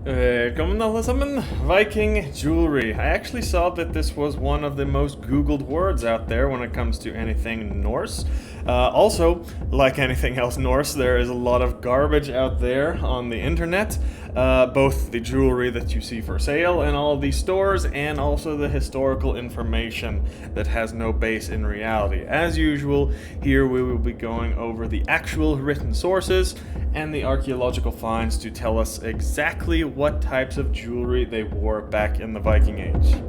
Välkommen alla sammen. Viking Jewelry. I actually saw that this was one of the most googled words out there when it comes to anything Norse. Also, like anything else Norse, there is a lot of garbage out there on the internet. Both the jewelry that you see for sale in all of these stores and also the historical information that has no base in reality. As usual, here we will be going over the actual written sources and the archaeological finds to tell us exactly what types of jewelry they wore back in the Viking Age.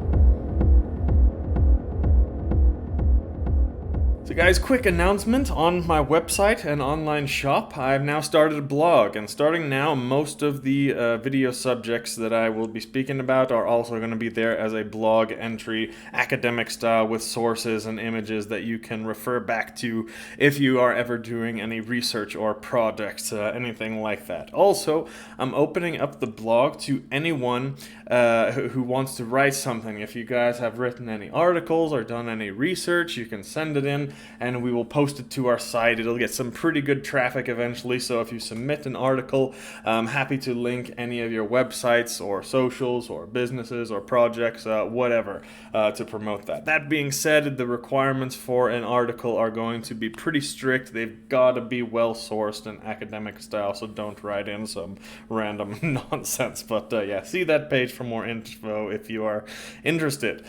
So guys, quick announcement on my website and online shop. I've now started a blog, and starting now, most of the video subjects that I will be speaking about are also going to be there as a blog entry, academic style, with sources and images that you can refer back to if you are ever doing any research or projects, anything like that. Also, I'm opening up the blog to anyone who wants to write something. If you guys have written any articles or done any research, you can send it in and we will post it to our site. It'll get some pretty good traffic eventually, so if you submit an article, I'm happy to link any of your websites or socials or businesses or projects, whatever, to promote that. That being said, the requirements for an article are going to be pretty strict. They've got to be well sourced and academic style, so don't write in some random nonsense. But yeah, see that page for more info if you are interested.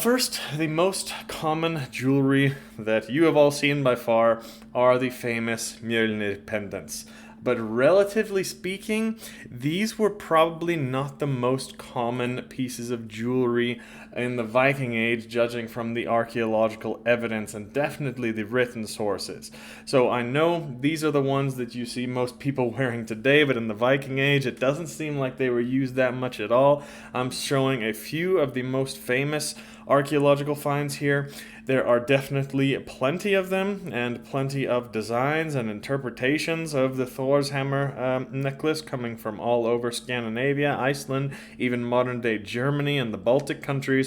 First, the most common jewelry that you have all seen by far are the famous Mjolnir pendants. But relatively speaking, these were probably not the most common pieces of jewelry in the Viking Age, judging from the archaeological evidence and definitely the written sources. So I know these are the ones that you see most people wearing today, but in the Viking Age, it doesn't seem like they were used that much at all. I'm showing a few of the most famous archaeological finds here. There are definitely plenty of them and plenty of designs and interpretations of the Thor's hammer necklace coming from all over Scandinavia, Iceland, even modern-day Germany and the Baltic countries.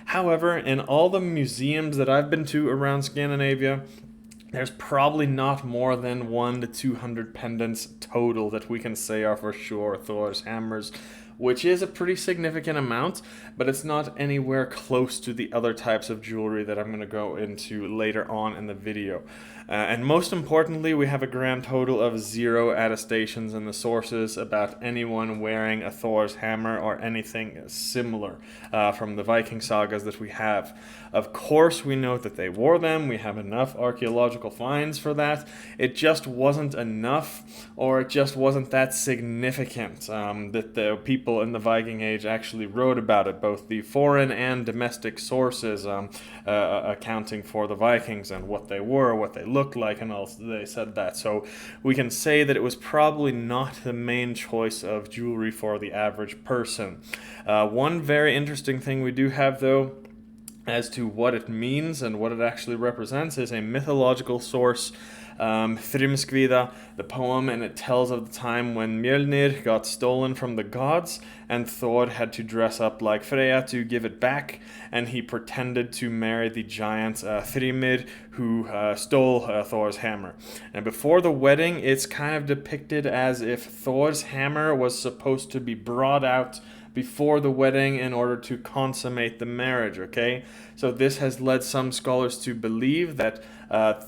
However, in all the museums that I've been to around Scandinavia, there's probably not more than 100 to 200 pendants total that we can say are for sure Thor's hammers, which is a pretty significant amount, but it's not anywhere close to the other types of jewelry that I'm going to go into later on in the video. And most importantly, we have a grand total of 0 attestations in the sources about anyone wearing a Thor's hammer or anything similar from the Viking sagas that we have. Of course, we know that they wore them. We have enough archaeological finds for that. It just wasn't enough, or it just wasn't that significant that the people in the Viking Age actually wrote about it, both the foreign and domestic sources accounting for the Vikings and what they were, what they looked like, and all they said that. So we can say that it was probably not the main choice of jewelry for the average person. One very interesting thing we do have, though, as to what it means and what it actually represents, is a mythological source, Thrymskvida, the poem, and it tells of the time when Mjolnir got stolen from the gods and Thor had to dress up like Freya to give it back, and he pretended to marry the giant Thrymr, who stole Thor's hammer. And before the wedding, it's kind of depicted as if Thor's hammer was supposed to be brought out before the wedding in order to consummate the marriage, okay? So this has led some scholars to believe that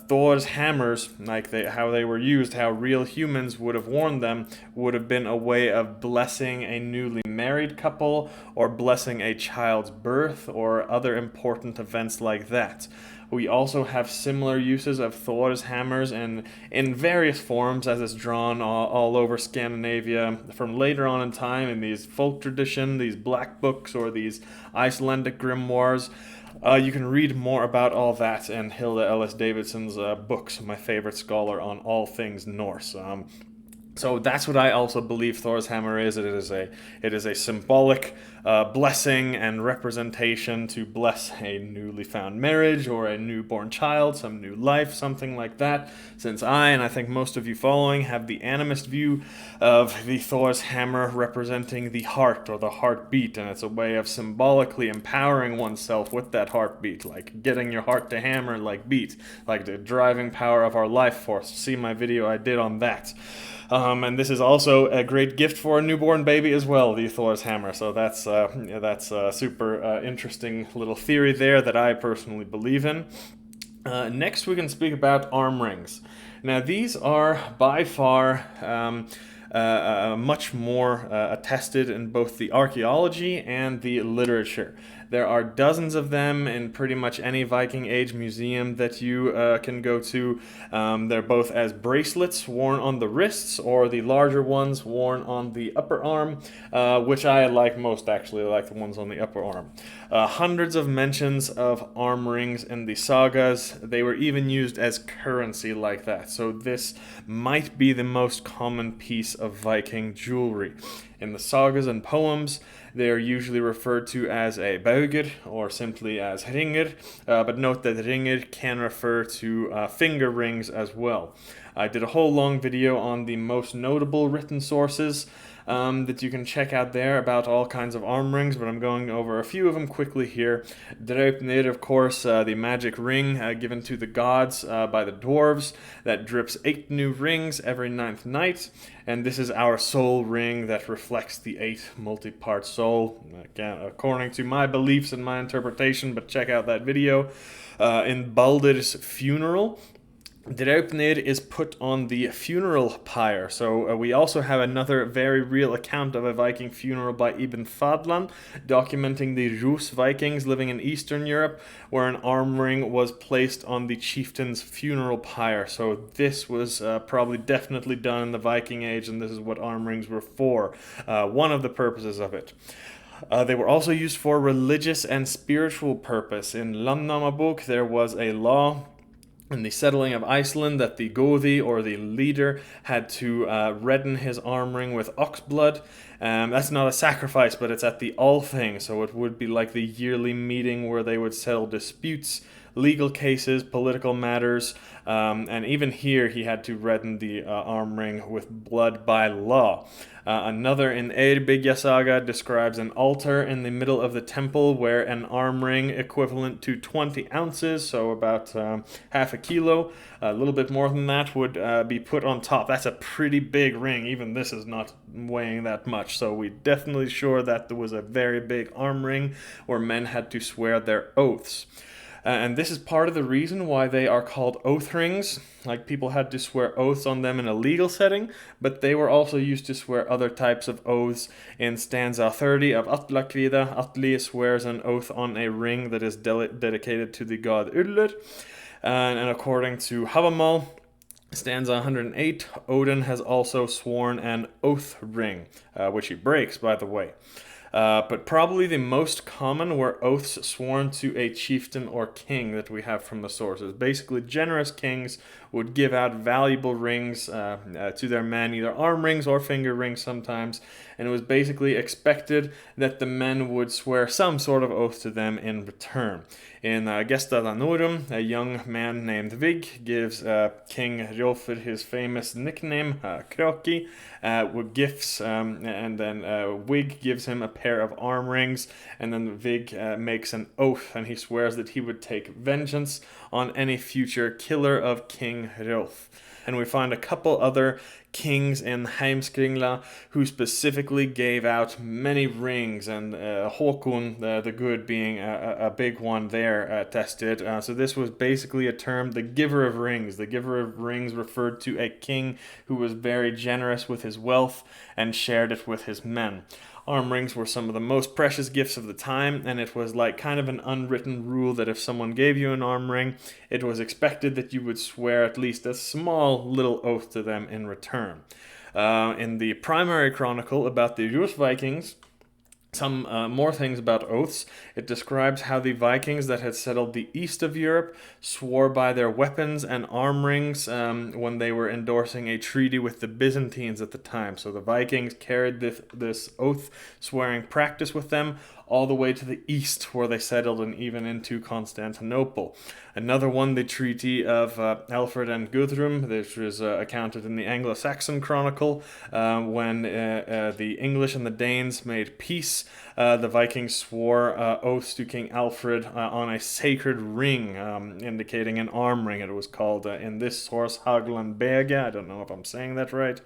Thor's hammers, like how they were used, how real humans would have worn them, would have been a way of blessing a newly married couple or blessing a child's birth or other important events like that. We also have similar uses of Thor's hammers in various forms, as it's drawn all over Scandinavia from later on in time in these folk tradition, these black books, or these Icelandic grimoires. You can read more about all that in Hilda Ellis Davidson's books, my favorite scholar on all things Norse. So that's what I also believe Thor's hammer is. It is a symbolic blessing and representation to bless a newly found marriage or a newborn child, some new life, something like that. Since and I think most of you following, have the animist view of the Thor's hammer representing the heart or the heartbeat, and it's a way of symbolically empowering oneself with that heartbeat, like getting your heart to hammer like beat, like the driving power of our life force. See my video I did on that. And this is also a great gift for a newborn baby as well, the Thor's hammer. So that's a super interesting little theory there that I personally believe in. Next, we can speak about arm rings. Now, these are by far much more attested in both the archaeology and the literature. There are dozens of them in pretty much any Viking Age museum that you can go to. They're both as bracelets worn on the wrists, or the larger ones worn on the upper arm, which I like most, actually. I like the ones on the upper arm. Hundreds of mentions of arm rings in the sagas. They were even used as currency like that. So this might be the most common piece of Viking jewelry. In the sagas and poems, they are usually referred to as a bauger or simply as ringer, but note that ringer can refer to finger rings as well. I did a whole long video on the most notable written sources that you can check out there about all kinds of arm rings, but I'm going over a few of them quickly here. Draupnir, of course, the magic ring given to the gods by the dwarves that drips 8 new rings every 9th night, and this is our soul ring that reflects the 8 multi-part soul, again, according to my beliefs and my interpretation, but check out that video. In Baldur's funeral, Draupnir is put on the funeral pyre. So we also have another very real account of a Viking funeral by Ibn Fadlan, documenting the Rus Vikings living in Eastern Europe, where an arm ring was placed on the chieftain's funeral pyre. So this was probably definitely done in the Viking Age, and this is what arm rings were for, one of the purposes of it. They were also used for religious and spiritual purpose. In Landnamabok, there was a law in the settling of Iceland that the Gothi, or the leader, had to redden his arm ring with ox blood. That's not a sacrifice, but it's at the Althing, so it would be like the yearly meeting where they would settle disputes, legal cases, political matters, and even here he had to redden the arm ring with blood by law. Another in Eyrbyggja Saga describes an altar in the middle of the temple where an arm ring equivalent to 20 ounces, so about half a kilo, a little bit more than that, would be put on top. That's a pretty big ring. Even this is not weighing that much, so we're definitely sure that there was a very big arm ring where men had to swear their oaths. And this is part of the reason why they are called oath rings. Like, people had to swear oaths on them in a legal setting, but they were also used to swear other types of oaths. In stanza 30 of Atlakviða, Atli swears an oath on a ring that is dedicated to the god Ullr. And according to Havamal, stanza 108, Odin has also sworn an oath ring, which he breaks, by the way. But probably the most common were oaths sworn to a chieftain or king that we have from the sources. Basically, generous kings would give out valuable rings to their men, either arm rings or finger rings sometimes, and it was basically expected that the men would swear some sort of oath to them in return. In Gesta Danorum, a young man named Vig gives King Hrolfr his famous nickname, Kroki, with gifts, and then Wig gives him a pair of arm rings, and then Vig makes an oath, and he swears that he would take vengeance on any future killer of King Hrolf. And we find a couple other kings in Heimskringla who specifically gave out many rings, and Håkon the Good being a big one there tested. So this was basically a term, the giver of rings. The giver of rings referred to a king who was very generous with his wealth and shared it with his men. Arm rings were some of the most precious gifts of the time, and it was like kind of an unwritten rule that if someone gave you an arm ring, it was expected that you would swear at least a small little oath to them in return. In the primary chronicle about the Rus Vikings, some more things about oaths. It describes how the Vikings that had settled the east of Europe swore by their weapons and arm rings when they were endorsing a treaty with the Byzantines at the time. So the Vikings carried this oath swearing practice with them all the way to the east, where they settled, and even into Constantinople. Another one, the Treaty of Alfred and Guthrum, which was accounted in the Anglo-Saxon Chronicle, when the English and the Danes made peace. The Vikings swore oaths to King Alfred on a sacred ring, indicating an arm ring. It was called, in this source, Haglanberga. I don't know if I'm saying that right.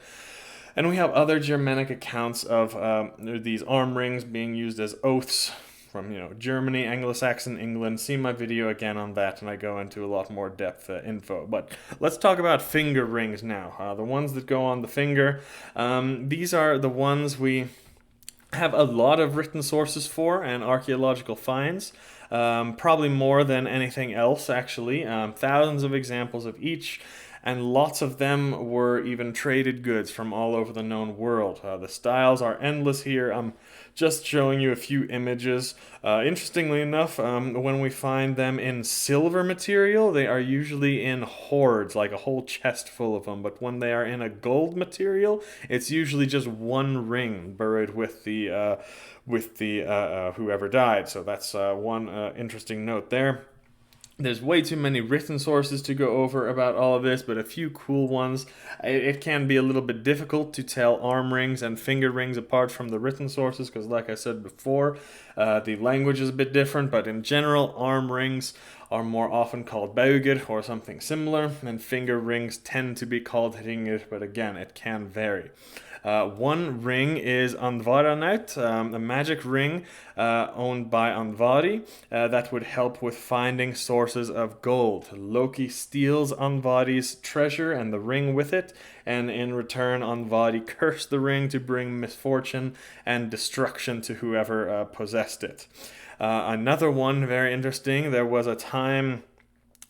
And we have other Germanic accounts of these arm rings being used as oaths from Germany, Anglo-Saxon England. See my video again on that, and I go into a lot more depth info. But let's talk about finger rings now. The ones that go on the finger. These are the ones we have a lot of written sources for and archaeological finds. Probably more than anything else, actually. Thousands of examples of each. And lots of them were even traded goods from all over the known world. The styles are endless here. I'm just showing you a few images. Interestingly enough, when we find them in silver material, they are usually in hoards, like a whole chest full of them. But when they are in a gold material, it's usually just one ring buried with the whoever died. So that's one interesting note there. There's way too many written sources to go over about all of this, but a few cool ones. It can be a little bit difficult to tell arm rings and finger rings apart from the written sources, because like I said before, the language is a bit different, but in general, arm rings are more often called bauger or something similar, and finger rings tend to be called ringir, but again, it can vary. One ring is Andvaranaut, a magic ring owned by Andvari that would help with finding sources of gold. Loki steals Andvari's treasure and the ring with it, and in return Andvari cursed the ring to bring misfortune and destruction to whoever possessed it. Another one, very interesting, there was a time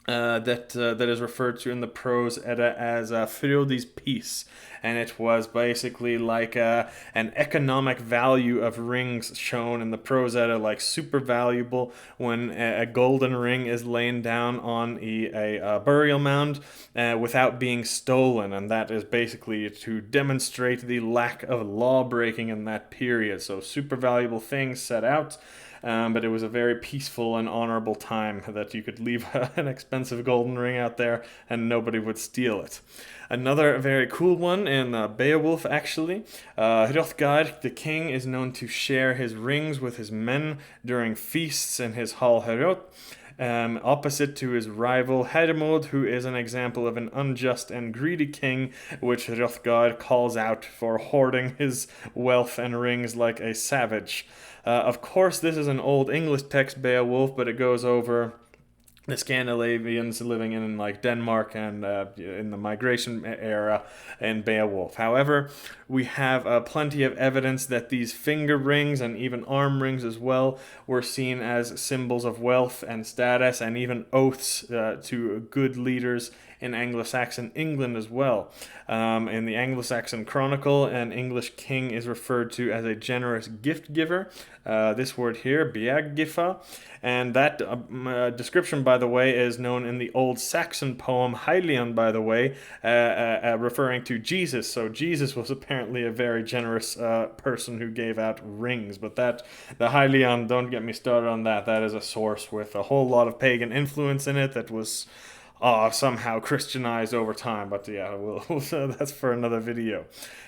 that is referred to in the Prose Edda as Frodi's peace, and it was basically like an economic value of rings shown in the Prose Edda, like super valuable when a golden ring is laying down on a burial mound without being stolen, and that is basically to demonstrate the lack of law breaking in that period. So super valuable things set out. But it was a very peaceful and honorable time that you could leave an expensive golden ring out there and nobody would steal it. Another very cool one in Beowulf, actually. Hrothgar, the king, is known to share his rings with his men during feasts in his hall Herjot. Opposite to his rival Hermod, who is an example of an unjust and greedy king, which Hrothgar calls out for hoarding his wealth and rings like a savage. Of course, this is an old English text, Beowulf, but it goes over the Scandinavians living in like Denmark and in the migration era in Beowulf. However, we have plenty of evidence that these finger rings and even arm rings as well were seen as symbols of wealth and status, and even oaths to good leaders in Anglo-Saxon England as well. In the Anglo-Saxon Chronicle, an English king is referred to as a generous gift giver. This word here, Beowulf, and that description, by the way, is known in the old Saxon poem Hylian, by the way, referring to Jesus. So Jesus was apparently a very generous person who gave out rings. But the Hylian, don't get me started on that. That is a source with a whole lot of pagan influence in it that was somehow Christianized over time, but yeah, that's for another video.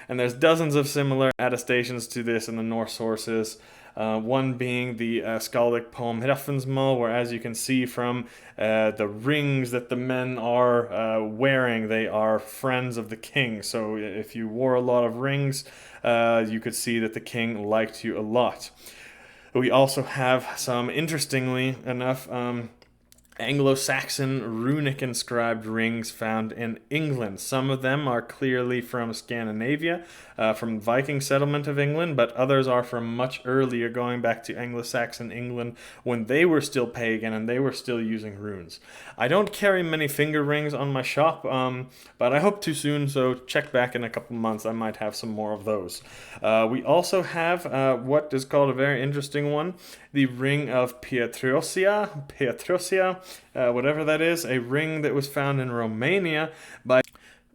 And there's dozens of similar attestations to this in the Norse sources. One being the skaldic poem Hrafnsmal, where, as you can see from the rings that the men are wearing, they are friends of the king. So if you wore a lot of rings, you could see that the king liked you a lot. We also have some, interestingly enough, Anglo-Saxon runic inscribed rings found in England. Some of them are clearly from Scandinavia, from Viking settlement of England, but others are from much earlier, going back to Anglo-Saxon England when they were still pagan and they were still using runes. I don't carry many finger rings on my shop, but I hope to soon, so check back in a couple months. I might have some more of those. We also have what is called a very interesting one, the ring of Pietrosia, whatever that is, a ring that was found in Romania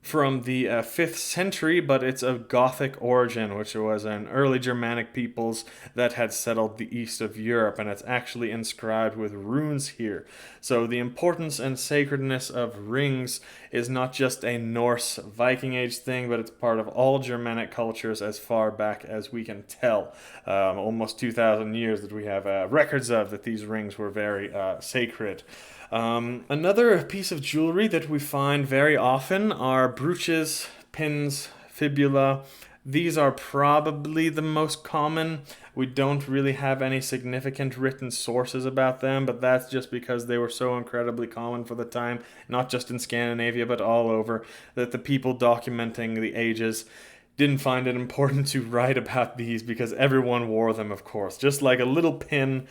from the 5th century, but it's of Gothic origin, which was an early Germanic peoples that had settled the east of Europe, and it's actually inscribed with runes here. So the importance and sacredness of rings is not just a Norse Viking Age thing, but it's part of all Germanic cultures as far back as we can tell. Almost 2,000 years that we have records of that these rings were very sacred. Another piece of jewelry that we find very often are brooches, pins, fibula, These are probably the most common. We don't really have any significant written sources about them, but that's just because they were so incredibly common for the time, not just in Scandinavia, but all over, that the people documenting the ages didn't find it important to write about these because everyone wore them, of course. Just like a little pin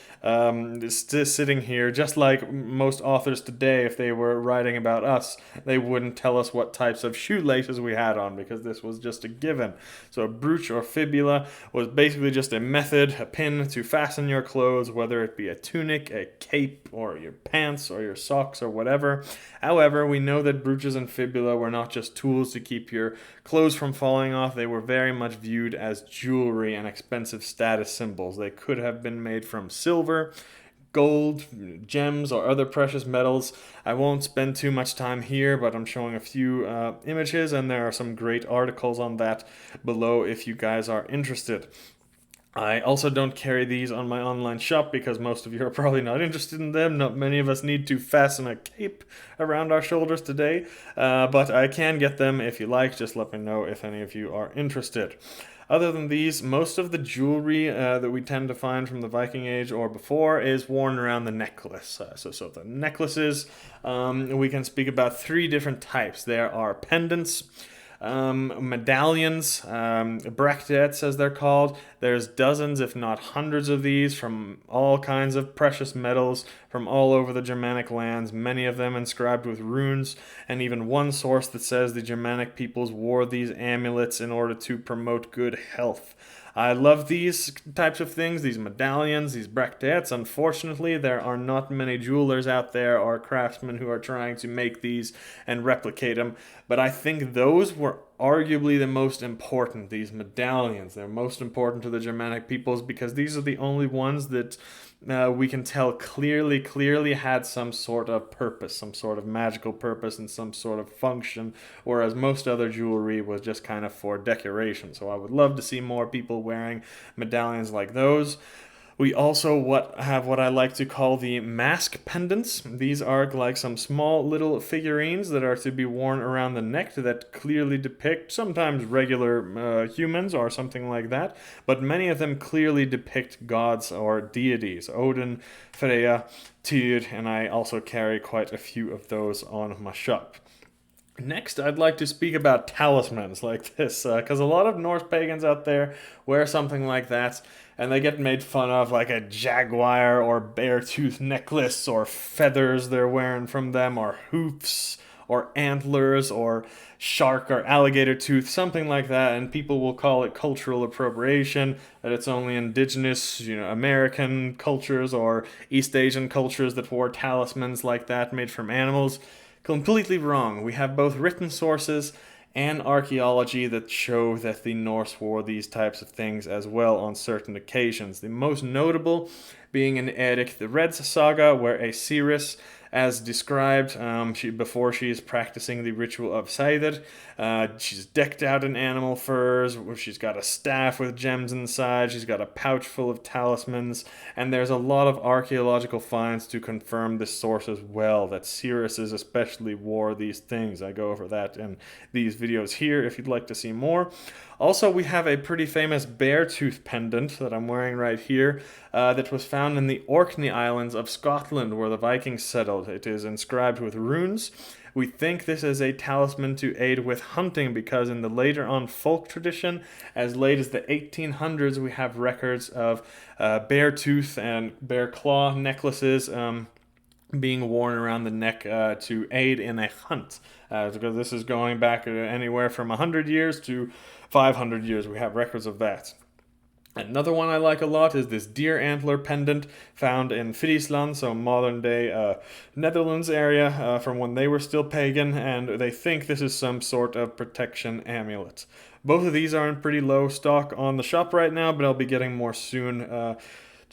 sitting here, just like most authors today, if they were writing about us, they wouldn't tell us what types of shoelaces we had on because this was just a given. So a brooch or fibula was basically just a method, a pin to fasten your clothes, whether it be a tunic, a cape, or your pants, or your socks, or whatever. However, we know that brooches and fibula were not just tools to keep your clothes from falling off. They were very much viewed as jewelry and expensive status symbols. They could have been made from silver, gold, gems, or other precious metals. I won't spend too much time here, but I'm showing a few images, and there are some great articles on that below if you guys are interested. I also don't carry these on my online shop because most of you are probably not interested in them. Not many of us need to fasten a cape around our shoulders today, but I can get them if you like. Just let me know if any of you are interested. Other than these, most of the jewelry that we tend to find from the Viking Age or before is worn around the necklace. So the necklaces, we can speak about three different types. There are pendants, medallions, bracelets as they're called. There's dozens, if not hundreds of these from all kinds of precious metals from all over the Germanic lands, many of them inscribed with runes, and even one source that says the Germanic peoples wore these amulets in order to promote good health. I love these types of things, these medallions, these bracelets. Unfortunately, there are not many jewelers out there or craftsmen who are trying to make these and replicate them, but I think those were arguably the most important, these medallions. They're most important to the Germanic peoples because these are the only ones that we can tell clearly had some sort of purpose, some sort of magical purpose and some sort of function, whereas most other jewelry was just kind of for decoration. So I would love to see more people wearing medallions like those. We also have what I like to call the mask pendants. These are like some small little figurines that are to be worn around the neck that clearly depict sometimes regular humans or something like that, but many of them clearly depict gods or deities. Odin, Freya, Tyr, and I also carry quite a few of those on my shop. Next, I'd like to speak about talismans like this, because a lot of Norse pagans out there wear something like that, and they get made fun of, like a jaguar or bear tooth necklace, or feathers they're wearing from them, or hoofs, or antlers, or shark or alligator tooth, something like that, and people will call it cultural appropriation, that it's only indigenous, American cultures or East Asian cultures that wore talismans like that made from animals. Completely wrong. We have both written sources and archaeology that show that the Norse wore these types of things as well on certain occasions. The most notable being in Erik the Red's saga, where a seeress, as described before she is practicing the ritual of Seiðr, she's decked out in animal furs, she's got a staff with gems inside, she's got a pouch full of talismans, and there's a lot of archaeological finds to confirm this source as well, that seeresses especially wore these things. I go over that in these videos here if you'd like to see more. Also, we have a pretty famous bear tooth pendant that I'm wearing right here that was found in the Orkney Islands of Scotland where the Vikings settled. It is inscribed with runes. We think this is a talisman to aid with hunting because in the later on folk tradition, as late as the 1800s, we have records of bear tooth and bear claw necklaces being worn around the neck to aid in a hunt. Because this is going back anywhere from 100 years to 500 years. We have records of that. Another one I like a lot is this deer antler pendant found in Friesland, so modern day Netherlands area from when they were still pagan, and they think this is some sort of protection amulet. Both of these are in pretty low stock on the shop right now, but I'll be getting more soon.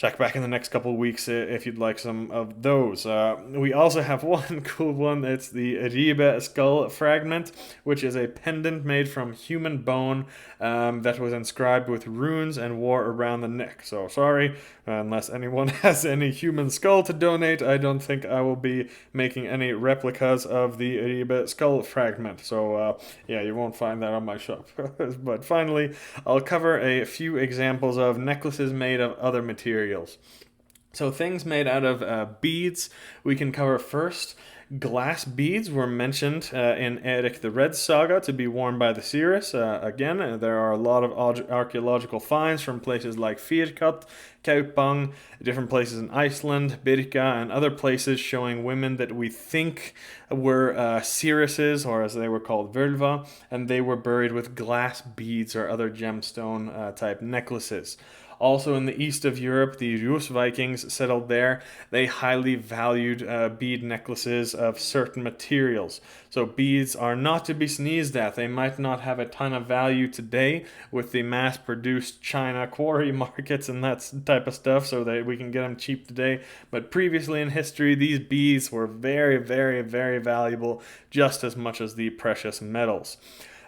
check back in the next couple of weeks if you'd like some of those. We also have one cool one. It's the Eyrbyggja skull fragment, which is a pendant made from human bone that was inscribed with runes and wore around the neck. So sorry, unless anyone has any human skull to donate, I don't think I will be making any replicas of the Eyrbyggja skull fragment. So yeah, you won't find that on my shop. But finally, I'll cover a few examples of necklaces made of other materials. So things made out of beads we can cover first. Glass beads were mentioned in Erik the Red saga to be worn by the seers. Again, there are a lot of archaeological finds from places like Firkat, Kaupang, different places in Iceland, Eyrbyggja, and other places showing women that we think were seeresses, or as they were called, völva, and they were buried with glass beads or other gemstone type necklaces. Also in the east of Europe, the Rus Vikings settled there. They highly valued bead necklaces of certain materials. So beads are not to be sneezed at. They might not have a ton of value today with the mass-produced China quarry markets and that type of stuff, so that we can get them cheap today. But previously in history, these beads were very, very, very valuable, just as much as the precious metals.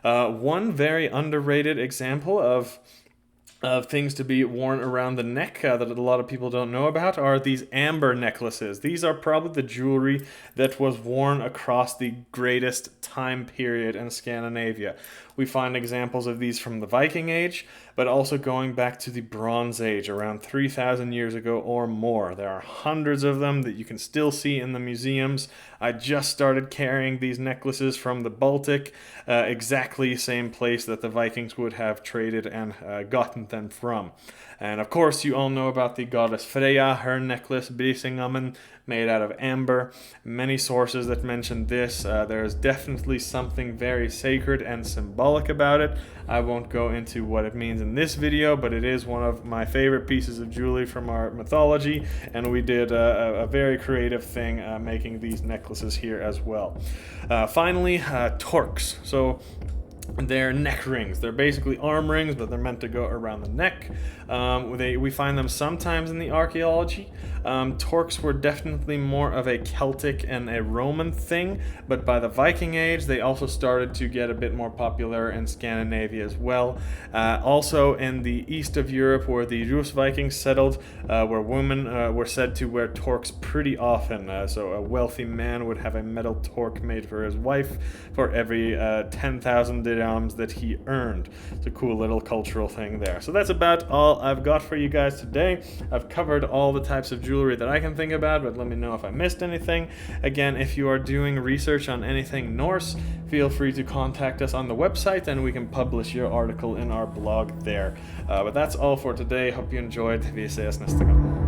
One very underrated example of things to be worn around the neck that a lot of people don't know about are these amber necklaces. These are probably the jewelry that was worn across the greatest time period in Scandinavia. We find examples of these from the Viking Age, but also going back to the Bronze Age, around 3,000 years ago or more. There are hundreds of them that you can still see in the museums. I just started carrying these necklaces from the Baltic, exactly same place that the Vikings would have traded and gotten them from. And of course, you all know about the goddess Freya, her necklace, Brisingamen, made out of amber. Many sources that mention this. There is definitely something very sacred and symbolic about it. I won't go into what it means in this video, but it is one of my favorite pieces of jewelry from our mythology, and we did a very creative thing making these necklaces here as well. Finally, torques. So they're neck rings. They're basically arm rings, but they're meant to go around the neck. We find them sometimes in the archaeology. Torques were definitely more of a Celtic and a Roman thing, but by the Viking Age, they also started to get a bit more popular in Scandinavia as well. Also in the east of Europe, where the Rus Vikings settled, where women were said to wear torques pretty often. So a wealthy man would have a metal torque made for his wife for every 10,000 dirhams that he earned. It's a cool little cultural thing there. So that's about all I've got for you guys today. I've covered all the types of jewelry that I can think about, but let me know if I missed anything. Again, if you are doing research on anything Norse, feel free to contact us on the website and we can publish your article in our blog there. But that's all for today. Hope you enjoyed. Vi ses nästa gång.